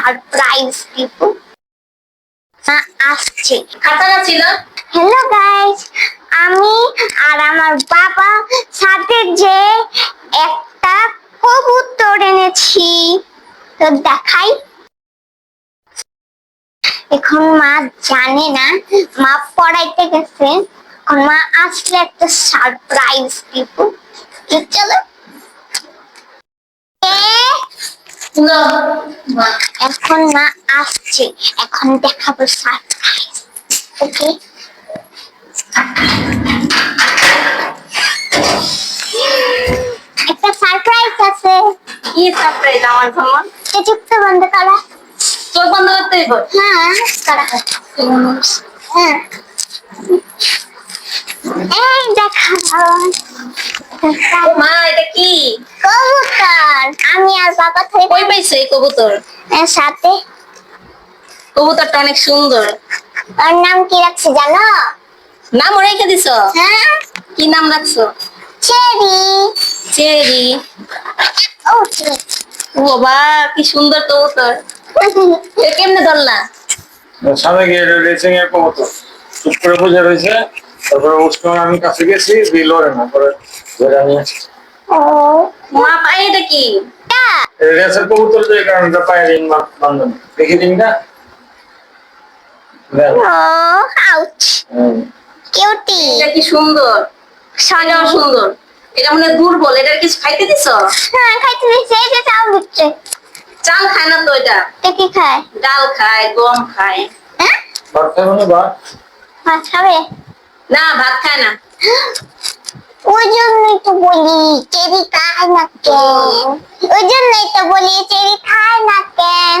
Surprise দিব। আসছে খাতাটা ছিল। হ্যালো গাইস, আমি আর আমার বাবা সাথে যে একটা কবুতর এনেছি, তো দেখাই। এখন মা জানে না, মা পড়াইতে গেছে। মা আসলে একটা সারপ্রাইজ দিব। চলো এখন মা আসছে, এখন দেখাবো সারপ্রাইজ। ওকে, একটা সারপ্রাইজ আছে। কি সারপ্রাইজ আমার জন্য? চোখটা বন্ধ করা। চোখ বন্ধ করতে হইব? হ্যাঁ করা। হ্যাঁ, এই দেখাবো। মা এটা কি? কবুতর। আমি আর বাবা থেকে কই পাইছে এই কবুতর? সাথে। কবুতরটা অনেক সুন্দর। ওর নাম কি রাখছি জানো? নাম রেখে দিছো? হ্যাঁ। কি নাম রাখছো? চেরি। চেরি। ও চেরি। ও বাবা, কি সুন্দর কবুতর। কেমনে ধরলা? সামনে গিয়ে রেসিং এর কবুতর চুপ করে বসে রয়েছে। তারপরে উষ্ণ আমি কাছে গেছি, লড়ে না করে ধরে আমি আসছি। ও মা পায়ে এটা কি? রেসের কবুতর যে কারণটা পায়ে রিং বান্ধব দেখি রিংটা। ও আউচ। কিউটি। এটা কি সুন্দর, সাজাও সুন্দর। এটা মনে হয় দুর্বল, এটা কিছু খাইতে দিছো? হ্যাঁ খাইতে দিচ্ছে, এই যে চাল দিচ্ছে। চাল খায় না তো এটা? কি খায়? ডাল খায়, গম খায়। হ্যাঁ, ভাত খাবে না? ভাত খাবে না, ভাত খায় না। ওই জন্যই তো বলি চেরি খায় না কেন। ওই জন্যই তো বলি চেরি খায় না কেন।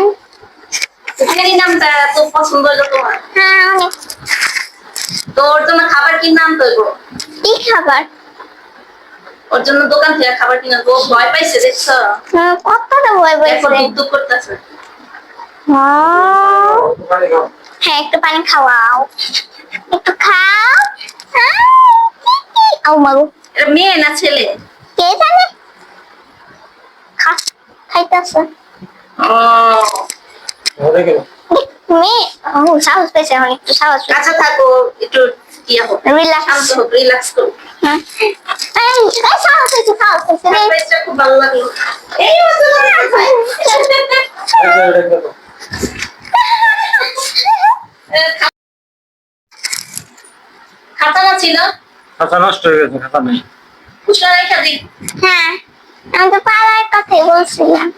চেরি নামটা তো পছন্দ হলো তোমার? হ্যাঁ অনেক। তো ওর জন্য খাবার কিনে আনতে হইব। কি খাবার? ও ওর জন্য দোকান থেকে খাবার কিনে আনবো। ভয় পাইছে দেখছো? কতটা ভয় এখন পাইছে। দুধ করতেছে। হ্যাঁ একটু পানি খাওয়াও, একটু খাও। আও মাগো, এটা মেয়ে না ছেলে? কে জানে। খাইতেছে মেয়ে। ও সাহস পেয়েছে, এখন একটু সাহস পেয়েছে। আচ্ছা থাকো, একটু ইয়া হোক, রিল্যাক্স। শান্ত হোক, রিল্যাক্স করো। এই সাহস পেয়েছে, সাহস পেয়েছে। সারপ্রাইজটা খুব ভালো লাগলো। এই খাতাটা ছিল। খাতা নষ্ট হয়ে গেছে, খাতা নেই। কুশলা রেখা দিই। হ্যাঁ আমি তো পাড়ার কথাই বলছিলাম।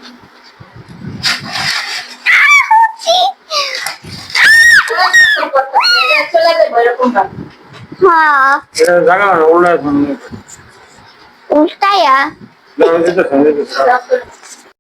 চলে যাবো এরকম ভাবে। হ্যাঁ এটা জায়গা না, উল্টা উল্টায়া। দিতেছে